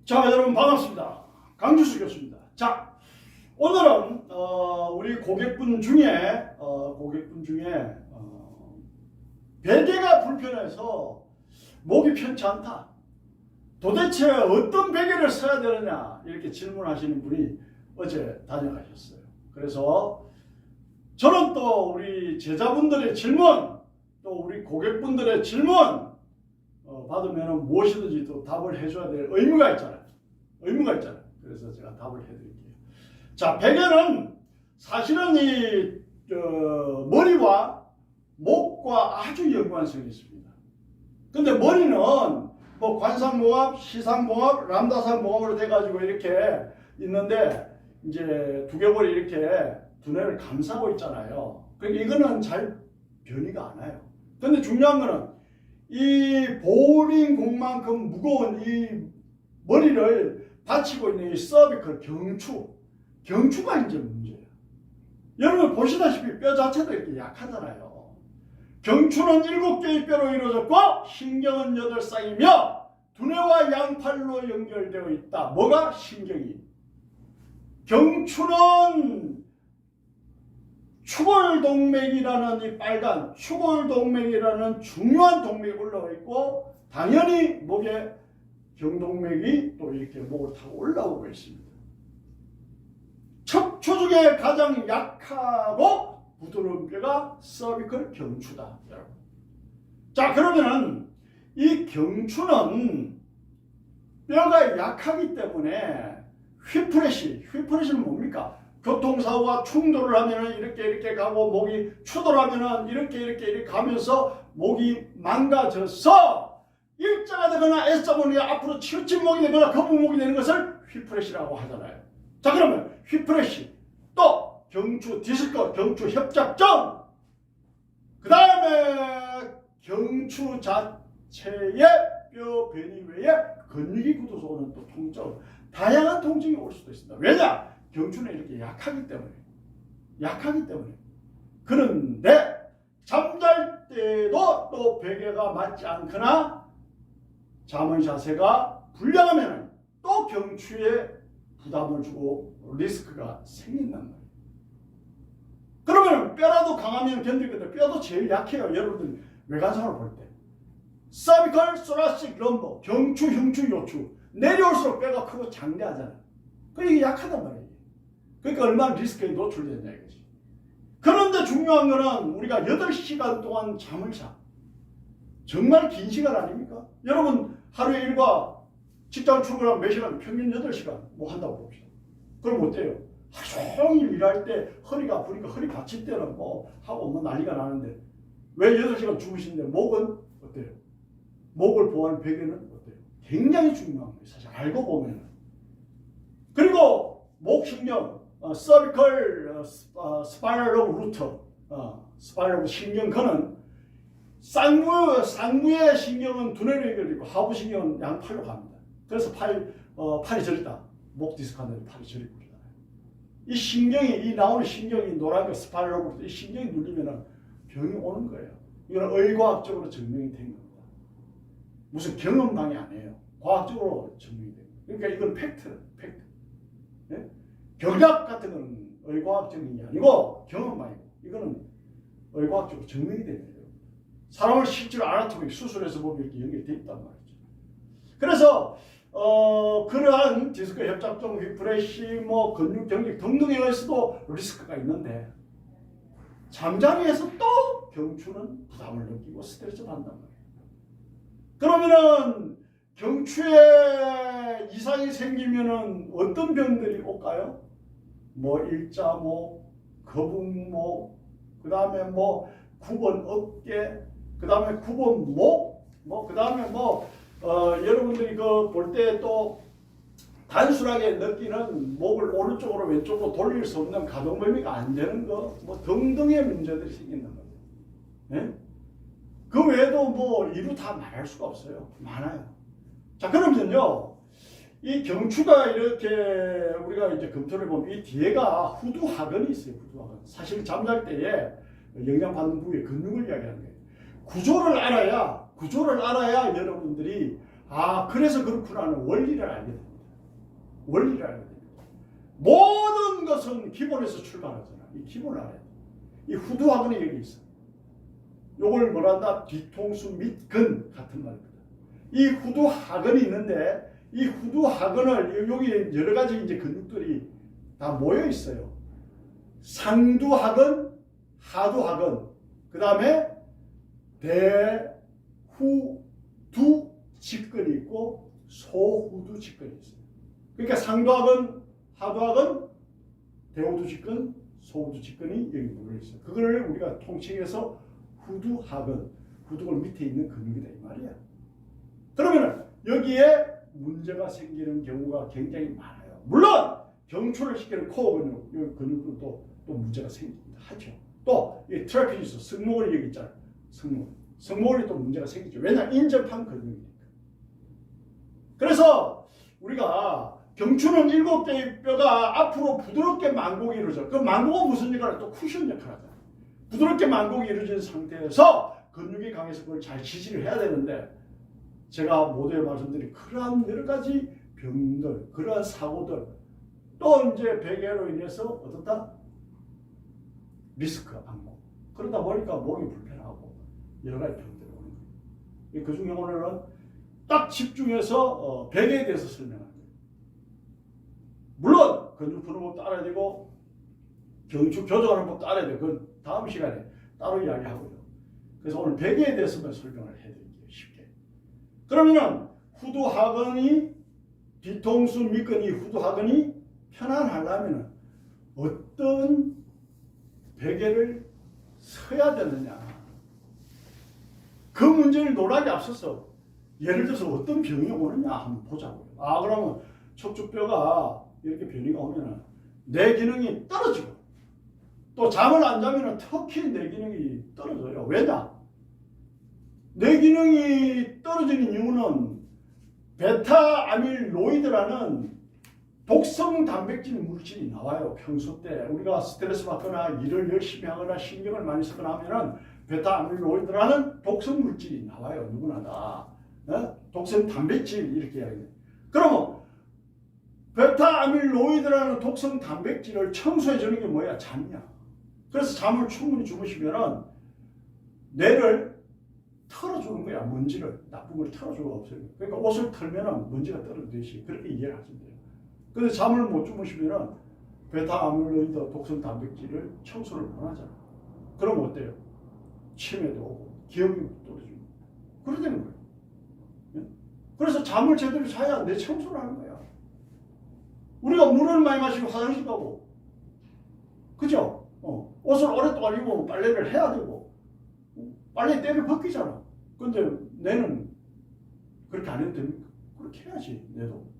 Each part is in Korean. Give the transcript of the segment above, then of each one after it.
자, 여러분 반갑습니다. 강주수 교수입니다. 자, 오늘은 우리 고객분 중에 베개가 불편해서 목이 편치 않다. 도대체 어떤 베개를 써야 되느냐 이렇게 질문하시는 분이 어제 다녀가셨어요. 그래서 저는 또 우리 제자분들의 질문, 또 우리 고객분들의 질문 받으면 무엇이든지 또 답을 해줘야 될 의무가 있잖아요. 그래서 제가 답을 해드릴게요. 자, 베개는 사실은 이 머리와 목과 아주 연관성이 있습니다. 근데 머리는 뭐 관상봉합, 시상봉합, 람다상봉합으로 돼가지고 이렇게 있는데 이제 두개골이 이렇게 두뇌를 감싸고 있잖아요. 그러니까 이거는 잘 변이가 안 와요. 근데 중요한 거는 이 보링 공만큼 무거운 이 머리를 받치고 있는 이 서비컬 경추가 이제 문제예요. 여러분 보시다시피 뼈 자체도 이렇게 약하잖아요. 경추는 7개의 뼈로 이루어졌고 신경은 8쌍이며 두뇌와 양팔로 연결되어 있다. 뭐가? 신경이. 경추는 추골동맥이라는 이 빨간 추골동맥이라는 중요한 동맥이 올라와 있고 당연히 목에 경동맥이 또 이렇게 목을 타고 올라오고 있습니다. 척추 중에 가장 약하고 부드러운 뼈가 서비컬 경추다, 여러분. 자, 그러면 이 경추는 뼈가 약하기 때문에 휘프레시는 뭡니까? 교통사고가 충돌을 하면은 이렇게 가고 목이 추돌하면은 이렇게 가면서 목이 망가져서 일자가 되거나 S자문이 앞으로 치우친 목이 되거나 거북목이 되는 것을 휘프레시라고 하잖아요. 자, 그러면 휘프레시, 또 경추 디스크, 경추 협착증, 그 다음에 경추 자체의 뼈 변이 외에 근육이 굳어서 오는 또 통증, 다양한 통증이 올 수도 있습니다. 왜냐? 경추는 이렇게 약하기 때문에. 그런데 잠잘 때도 또 베개가 맞지 않거나 잠의 자세가 불량하면 또 경추에 부담을 주고 리스크가 생긴단 말이에요. 그러면 뼈라도 강하면 견디거든요. 뼈도 제일 약해요. 여러분들 외관상을 볼 때. 서비컬, 소라식, 럼버, 경추, 흉추, 요추. 내려올수록 뼈가 크고 장대하잖아요. 이게 약하단 말이에요. 그러니까 얼마나 리스크에 노출되냐 이거지. 그런데 중요한 거는 우리가 8시간 동안 잠을 자. 정말 긴 시간 아닙니까? 여러분 하루에 일과 직장 출근하면 몇 시간? 평균 8시간 뭐 한다고 봅시다. 그럼 어때요? 하루 종일 일할 때 허리가 아프니까 허리 받칠 때는 뭐 하고 뭐 난리가 나는데 왜 8시간 주무시는데 목은 어때요? 목을 보호하는 베개는 어때요? 굉장히 중요한 거예요. 사실 알고 보면은. 그리고 목신경, 서비컬 스파이럴 오브 루트, 스파이럴 오브 신경근은 쌍부의 신경은 두뇌로 연결되고 하부 신경은 양팔로 갑니다. 그래서 팔이 저리다. 목 디스크한테 팔이 저리고 그러잖아요. 이 신경이, 이 나오는 신경이 노란 거 스파이럴 오브 루트, 이 신경이 눌리면 병이 오는 거예요. 이건 의과학적으로 증명이 된 겁니다. 무슨 경험당이 아니에요. 과학적으로 증명이 됩니다. 그러니까 이건 팩트. 네? 경약 같은 건 의과학 증명이 아니고 경험만이고 이거는 의과학적으로 증명이 됩니다. 사람을 실제로 아나토미 수술해서 보면 이렇게 연결되어 있단 말이죠. 그래서 그러한 디스크 협착증, 휘프레시, 뭐 근육 경직 등등에 의해서도 리스크가 있는데 잠자리에서 또 경추는 부담을 느끼고 스트레스를 한단 말이에요. 그러면은 경추에 이상이 생기면은 어떤 병들이 올까요? 뭐 일자목, 거북목, 그 다음에 뭐 9번 어깨, 그 다음에 9번 목, 그 다음에 여러분들이 그 볼 때 또 단순하게 느끼는 목을 오른쪽으로 왼쪽으로 돌릴 수 없는 가동 범위가 안 되는 거, 뭐 등등의 문제들이 생긴단 말이에요. 네? 그 외에도 뭐 이루 다 말할 수가 없어요. 많아요. 자, 그러면요, 이 경추가 이렇게 우리가 이제 검토를 보면 이 뒤에가 후두하근이 있어요. 후두하근. 사실 잠잘 때에 영향받는 부위의 근육을 이야기하는 거예요. 구조를 알아야 여러분들이 그래서 그렇구나 하는 원리를 알게 됩니다. 원리를 알아야 됩니다. 모든 것은 기본에서 출발하잖아. 이 기본을 알아야 돼. 이 후두학원이 여기 있어. 요걸 뭐란다? 뒤통수 및 근 같은 말입니다. 이 후두학원이 있는데 이 후두학원을 여기 여러 가지 이제 근육들이 다 모여 있어요. 상두학원, 하두학원, 그 다음에 대후두 직근이 있고 소후두 직근이 있어요. 그러니까 상두학원, 하두학원, 대후두 직근, 소후두 직근이 여기 모여 있어요. 그거를 우리가 통칭해서 후두학원, 후두골 밑에 있는 근육이다 이 말이야. 그러면은 여기에 문제가 생기는 경우가 굉장히 많아요. 물론 경추를 시키는 코어 근육, 이 근육도 또 문제가 생깁니다. 하죠. 또 이 트라피지스, 승모근이 여기 있잖아요. 승모근이 또 문제가 생기죠. 왜냐? 인접한 근육이니까. 그래서 우리가 경추는 7개의 뼈가 앞으로 부드럽게 만곡이 이루어져. 그 만곡은 무슨 역할을? 또 쿠션 역할을 하잖아요. 부드럽게 만곡이 이루어진 상태에서 근육이 강해서 그걸 잘 지지를 해야 되는데 제가 모두에 말씀드린 그러한 여러 가지 병들, 그러한 사고들 또 이제 베개로 인해서 어떻다? 리스크 안고 그러다 보니까 목이 불편하고 여러 가지 병들이 오는 거예요. 그 중에 오늘은 딱 집중해서 베개에 대해서 설명하는 거예요. 물론 근육 푸는 법도 알아야 되고 경추 교정하는 법도 알아야 돼요. 그건 다음 시간에 따로 이야기하고요. 그래서 오늘 베개에 대해서만 설명을 해드릴게요. 쉽게. 그러면은 후두하근이 뒤통수 밑근이 후두하근이 편안하려면 어떤 베개를 서야 되느냐. 그 문제를 논하기 앞서서 예를 들어서 어떤 병이 오느냐 한번 보자고요. 그러면 척추뼈가 이렇게 변이가 오면 뇌 기능이 떨어지고 또 잠을 안 자면 특히 뇌 기능이 떨어져요. 왜냐? 뇌 기능이 떨어지는 이유는 베타 아밀로이드라는 독성 단백질 물질이 나와요. 평소 때 우리가 스트레스 받거나 일을 열심히 하거나 신경을 많이 쓰거나 하면은 베타 아밀로이드라는 독성 물질이 나와요. 누구나 다. 독성 단백질 이렇게 이야기해요. 그러면 베타 아밀로이드라는 독성 단백질을 청소해 주는 게 뭐야? 잠이야. 그래서 잠을 충분히 주무시면은 뇌를 털어주는 거야. 먼지를 나쁜 걸 털어주고 없어요. 그러니까 옷을 털면은 먼지가 떨어지듯이 그렇게 이해를 하시면 돼요. 그래서 잠을 못 주무시면은 베타 아밀로이드 독성 단백질을 청소를 못 하잖아. 그럼 어때요? 치매도 오고 기억이 떨어지고 그러다는 거예요. 그래서 잠을 제대로 자야 내 청소를 하는 거야. 우리가 물을 많이 마시고 화장실 가고 그죠? 옷을 오랫동안 입으면 빨래를 해야 되고 빨래 때를 벗기잖아. 근데 뇌는 그렇게 안 해도 됩니까? 그렇게 해야지. 뇌도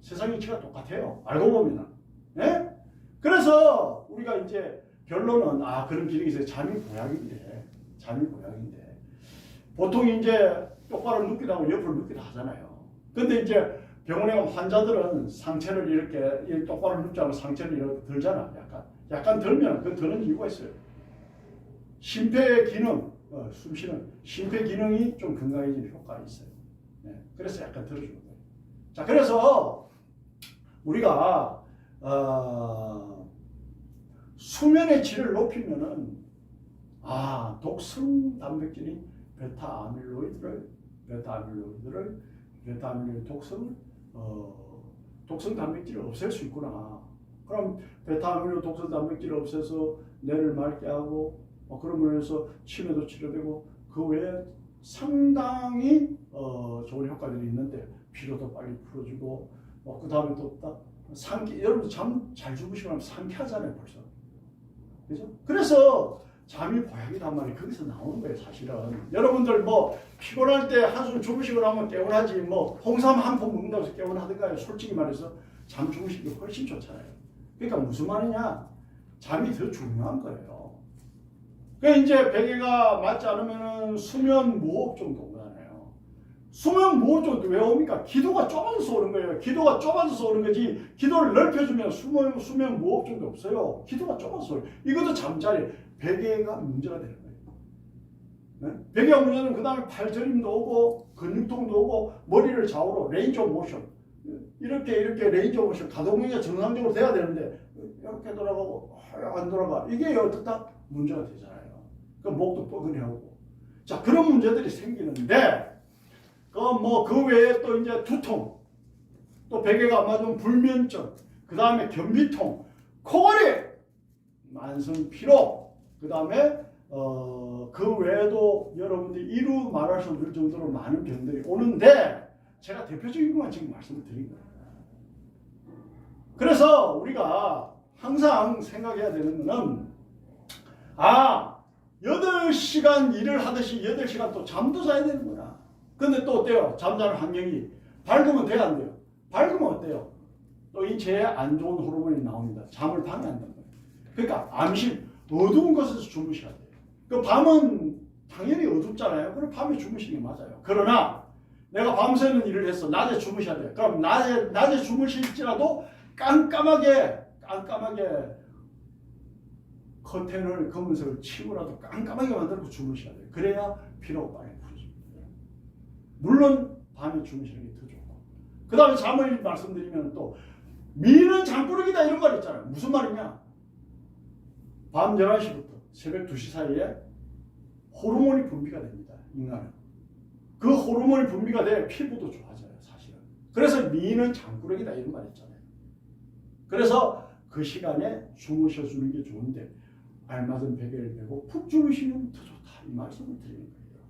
세상 이치가 똑같아요. 알고 보면은. 네? 그래서 우리가 이제 결론은 그런 기능이 있어요. 잠이 보약인데 보통 이제 똑바로 눕기도 하고 옆으로 눕기도 하잖아요. 근데 이제 병원에 가면 환자들은 상체를 이렇게 똑바로 눕지 않고 상체를 이렇게 들잖아. 약간 들면 그 드는 이유가 있어요. 심폐 기능, 숨쉬는 심폐 기능이 좀 건강해지는 효과가 있어요. 네, 그래서 약간 들어주는 거예요. 자, 그래서 우리가 수면의 질을 높이면은 독성 단백질이 베타 아밀로이드 독성 단백질을 없앨 수 있구나. 그럼 베타 아밀로이드 독성 단백질을 없애서 뇌를 맑게 하고 그러면 해서 치매도 치료되고 그 외에 상당히 좋은 효과들이 있는데 피로도 빨리 풀어주고 그 다음에 또 여러분 잠 잘 주무시면 상쾌하잖아요 벌써. 그죠? 그래서 잠이 보약이란 말이 거기서 나오는 거예요 사실은. 여러분들 뭐 피곤할 때 한숨 주무시고 나면 개운하지 뭐 홍삼 한 포 먹는다고 해서 개운하든가요. 솔직히 말해서 잠 주무시는 게 훨씬 좋잖아요. 그러니까 무슨 말이냐? 잠이 더 중요한 거예요. 그러니까 이제 베개가 맞지 않으면 수면 무호흡 정도가 나요. 수면 무호흡 정도 왜 옵니까? 기도가 좁아져서 오는 거예요. 기도가 좁아져서 오는 거지. 기도를 넓혀주면 수면 무호흡 정도 없어요. 기도가 좁아서 오요. 이것도 잠자리. 베개가 문제가 되는 거예요. 네? 베개가 문제는 그 다음에 팔저림도 오고 근육통도 오고 머리를 좌우로 레인지 오브 모션 이렇게 레인지 오브 모션 가동이 정상적으로 돼야 되는데 이렇게 돌아가고 안 돌아가. 이게 어떻다? 문제가 되잖아요. 그 목도 뻐근해하고. 자, 그런 문제들이 생기는데 그 외에 또 이제 두통, 또 베개가 안 맞으면 불면증, 그 다음에 변비통, 코골이, 만성 피로, 그 다음에 그 외에도 여러분들이 이루 말할 수 없을 정도로 많은 병들이 오는데 제가 대표적인 것만 지금 말씀을 드린 거예요. 그래서 우리가 항상 생각해야 되는 것은 8시간 일을 하듯이 8시간 또 잠도 자야 되는구나. 근데 또 어때요? 잠자는 환경이 밝으면 돼야 안 돼요? 밝으면 어때요? 또 인체에 안 좋은 호르몬이 나옵니다. 잠을 방해한다는 거예요. 그러니까 암실 어두운 곳에서 주무셔야 돼요. 그 밤은 당연히 어둡잖아요. 그럼 밤에 주무시는 게 맞아요. 그러나 내가 밤새는 일을 했어. 낮에 주무셔야 돼요. 그럼 낮에 주무실지라도 깜깜하게 커튼을 검은색을 치고라도 깜깜하게 만들고 주무셔야 돼요. 그래야 피로가 빨리 풀어집니다. 물론 밤에 주무시는 게 더 좋고. 그 다음에 잠을 말씀드리면 또 미는 장꾸러기다 이런 말 있잖아요. 무슨 말이냐? 밤 11시부터 새벽 2시 사이에 호르몬이 분비가 됩니다. 인간은. 그 호르몬이 분비가 돼 피부도 좋아져요. 사실은. 그래서 미는 장꾸러기다 이런 말 있잖아요. 그래서 그 시간에 주무셔주는 게 좋은데 알맞은 베개를 메고 푹 주무시면 더 좋다. 이 말씀을 드리는 거예요.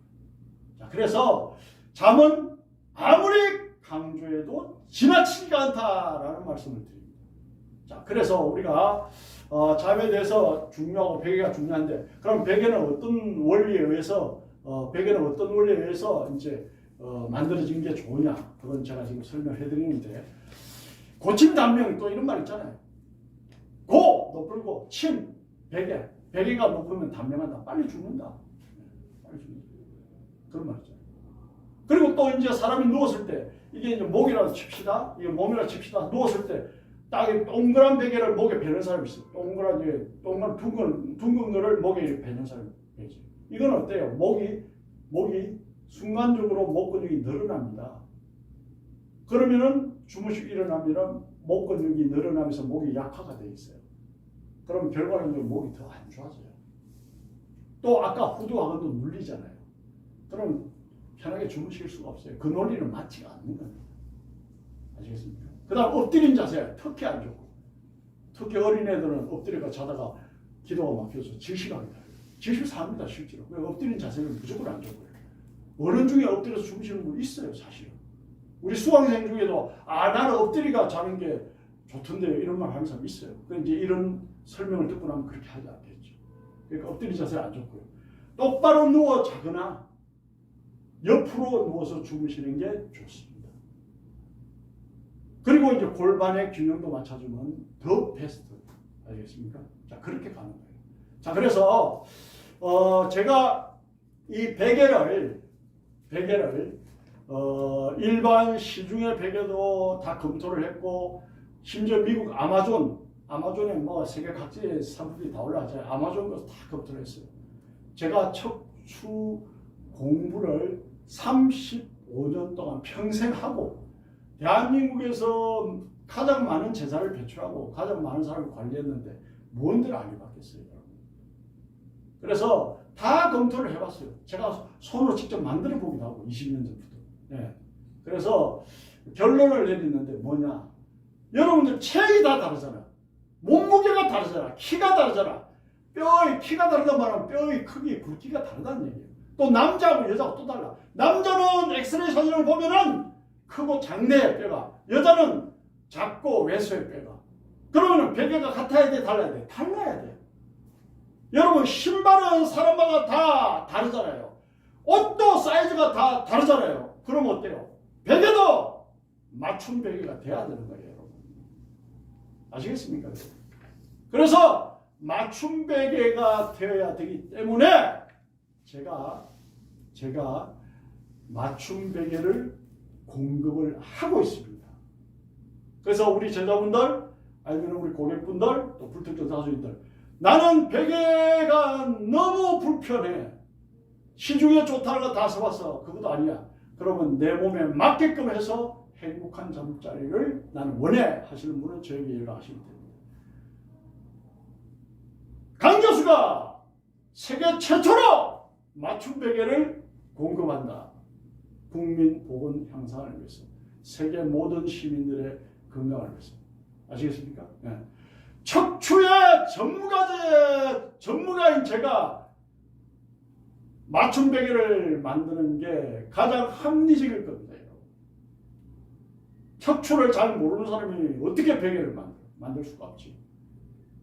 자, 그래서 잠은 아무리 강조해도 지나치지가 않다라는 말씀을 드립니다. 자, 그래서 우리가 잠에 대해서 중요하고 베개가 중요한데 그럼 베개는 어떤 원리에 의해서 이제 만들어진 게 좋으냐? 그건 제가 지금 설명해 드리는데 고침단명 또 이런 말 있잖아요. 고 높고 침 베개가 높으면 단명한다. 빨리 죽는다. 빨리 죽는다. 그런 말 있잖아요. 그리고 또 이제 사람이 누웠을 때 이게 이제 목이라도 칩시다. 이게 몸이라도 칩시다. 누웠을 때 딱 동그란 베개를 목에 베는 사람이 있어요. 동그란 둥근 거를 목에 베는 사람이 있어요. 이건 어때요? 목이 순간적으로 목 근육이 늘어납니다. 그러면은 주무시고 일어나면은 목 근육이 늘어나면서 목이 약화가 돼 있어요. 그럼 결과적으로 목이 더 안 좋아져요. 또 아까 후두하고도 눌리잖아요. 그럼 편하게 주무실 수가 없어요. 그 논리는 맞지가 않는 겁니다. 아시겠습니까? 그 다음 엎드린 자세 특히 안 좋고 특히 어린애들은 엎드려가 자다가 기도가 막혀서 질식합니다. 질식합니다 실제로. 엎드린 자세는 무조건 안 좋고요. 어른 중에 엎드려서 주무시는 분 있어요 사실은. 우리 수강생 중에도 나는 엎드리가 자는 게 좋던데요 이런 말 하는 사람 있어요. 그런데 이제 이런 설명을 듣고 나면 그렇게 하지 않겠죠. 그러니까 엎드린 자세 안 좋고요. 똑바로 누워 자거나 옆으로 누워서 주무시는 게 좋습니다. 그리고 이제 골반의 균형도 맞춰주면 더 베스트. 알겠습니까? 자, 그렇게 가는 거예요. 자, 그래서 제가 이 베개를 일반 시중의 베개도 다 검토를 했고 심지어 미국 아마존에 뭐 세계 각지의 상품들이 다 올라왔잖아요. 아마존 것도 다 검토를 했어요. 제가 척추 공부를 35년 동안 평생 하고 대한민국에서 가장 많은 재산을 배출하고 가장 많은 사람을 관리했는데 뭔들 안 해봤겠어요, 여러분. 그래서 다 검토를 해봤어요. 제가 손으로 직접 만들어 보기도 하고 20년 전부터. 네. 그래서 결론을 내리는데 뭐냐? 여러분들 체형이 다 다르잖아. 몸무게가 다르잖아. 키가 다르잖아. 뼈의 키가 다르단 말하면 뼈의 크기, 굵기가 다르다는 얘기예요. 또 남자하고 여자하고 또 달라. 남자는 엑스레이 사진을 보면은 크고 장대의 뼈가, 여자는 작고 왜소의 뼈가. 그러면 베개가 같아야 돼, 달라야 돼? 달라야 돼. 여러분 신발은 사람마다 다 다르잖아요. 옷도 사이즈가 다 다르잖아요. 그럼 어때요? 베개도 맞춤 베개가 돼야 되는 거예요, 여러분. 아시겠습니까? 그래서 맞춤 베개가 되어야 되기 때문에 제가 맞춤 베개를 공급을 하고 있습니다. 그래서 우리 제자분들 아니면 우리 고객분들 또 불특정 다수인들 나는 베개가 너무 불편해. 시중에 좋다는 거 다 써봤어. 그것도 아니야. 그러면 내 몸에 맞게끔 해서 행복한 잠자리를 나는 원해 하시는 분은 저에게 연락하시면 됩니다. 강 교수가 세계 최초로 맞춤 베개를 공급한다. 국민 보건 향상을 위해서, 세계 모든 시민들의 건강을 위해서. 아시겠습니까? 네. 척추의 전문가인 제가 맞춤 베개를 만드는 게 가장 합리적일 겁니다. 척추를 잘 모르는 사람이 어떻게 베개를 만들 수가 없지.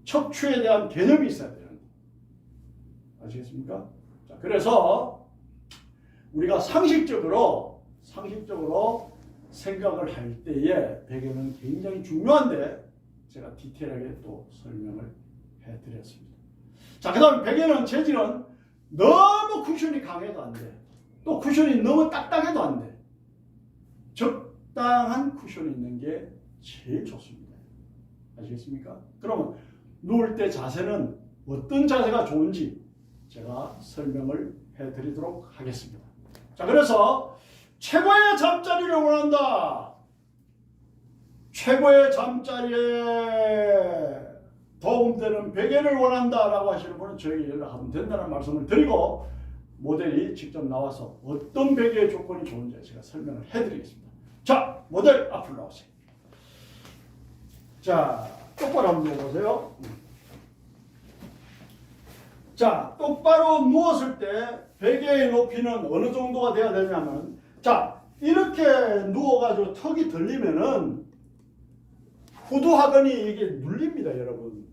척추에 대한 개념이 있어야 되는데. 아시겠습니까? 자, 그래서 우리가 상식적으로 생각을 할 때에 베개는 굉장히 중요한데 제가 디테일하게 또 설명을 해드렸습니다. 자, 그 다음에 베개는 재질은 너무 쿠션이 강해도 안 돼. 또 쿠션이 너무 딱딱해도 안 돼. 적당한 쿠션이 있는 게 제일 좋습니다. 아시겠습니까? 그러면 누울 때 자세는 어떤 자세가 좋은지 제가 설명을 해드리도록 하겠습니다. 자, 그래서 최고의 잠자리를 원한다. 최고의 잠자리에 도움되는 베개를 원한다라고 하시는 분은 저에게 연락하면 된다는 말씀을 드리고 모델이 직접 나와서 어떤 베개의 조건이 좋은지 제가 설명을 해드리겠습니다. 자, 모델 앞으로 나오세요. 자, 똑바로 한번 누워보세요. 자, 똑바로 누웠을 때 베개의 높이는 어느 정도가 돼야 되냐면, 자, 이렇게 누워가지고 턱이 들리면은 후두하근이 이게 눌립니다, 여러분.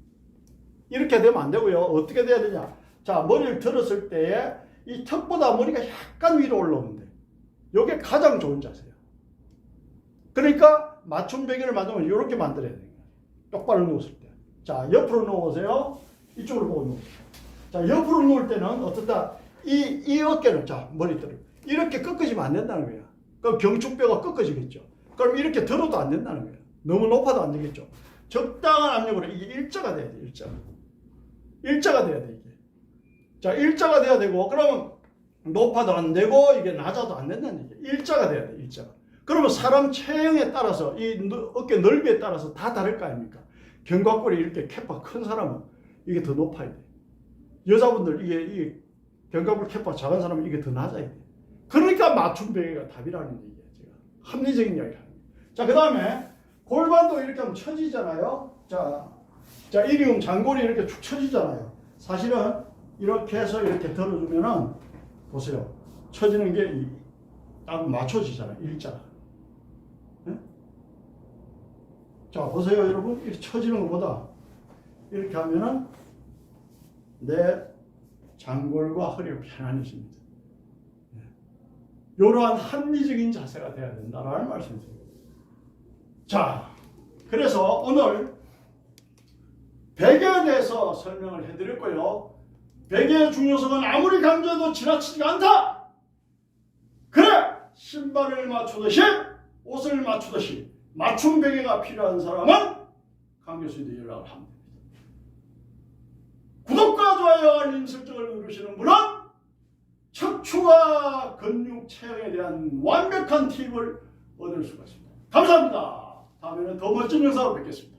이렇게 되면 안 되고요. 어떻게 돼야 되냐? 자, 머리를 들었을 때에 이 턱보다 머리가 약간 위로 올라오는데, 이게 가장 좋은 자세예요. 그러니까 맞춤 베개를 만들면 이렇게 만들어야 돼요. 똑바로 누웠을 때. 자, 옆으로 누워보세요. 이쪽으로 보고 누우세요. 자, 옆으로 누울 때는 어떻다? 이 어깨는, 자, 머리들을 이렇게 꺾어지면 안 된다는 거야. 그럼 경축뼈가 꺾어지겠죠. 그럼 이렇게 들어도 안 된다는 거야. 너무 높아도 안 되겠죠. 적당한 압력으로 이게 일자가 돼야 돼, 일자가 돼야 돼, 이게. 자, 일자가 돼야 되고, 그러면 높아도 안 되고, 이게 낮아도 안 된다는 얘기야. 일자가 돼야 돼, 일자가. 그러면 사람 체형에 따라서, 이 어깨 넓이에 따라서 다 다를 거 아닙니까? 견갑골이 이렇게 캐파 큰 사람은 이게 더 높아야 돼. 여자분들, 이게 견갑골 캐파 작은 사람은 이게 더 낮아야 돼. 그러니까 맞춤 베개가 답이라는 얘기예요, 제가. 합리적인 이야기를 하는 거예요. 자, 그 다음에 골반도 이렇게 하면 처지잖아요. 자, 이리움 장골이 이렇게 축 처지잖아요. 사실은 이렇게 해서 이렇게 들어주면은 보세요. 처지는 게 딱 맞춰지잖아요. 일자가. 네? 자, 보세요, 여러분. 이렇게 처지는 것보다 이렇게 하면은 내 장골과 허리가 편안해집니다. 네. 이러한 합리적인 자세가 돼야 된다라는 말씀이세요. 자, 그래서 오늘 베개에 대해서 설명을 해드렸고요. 베개의 중요성은 아무리 강조해도 지나치지가 않다. 그래, 신발을 맞추듯이 옷을 맞추듯이 맞춤 베개가 필요한 사람은 강 교수님께 연락을 합니다. 구독과 좋아요, 알림 설정을 누르시는 분은 척추와 근육 체형에 대한 완벽한 팁을 얻을 수가 있습니다. 감사합니다. 다음에는 더 멋진 영상으로 뵙겠습니다.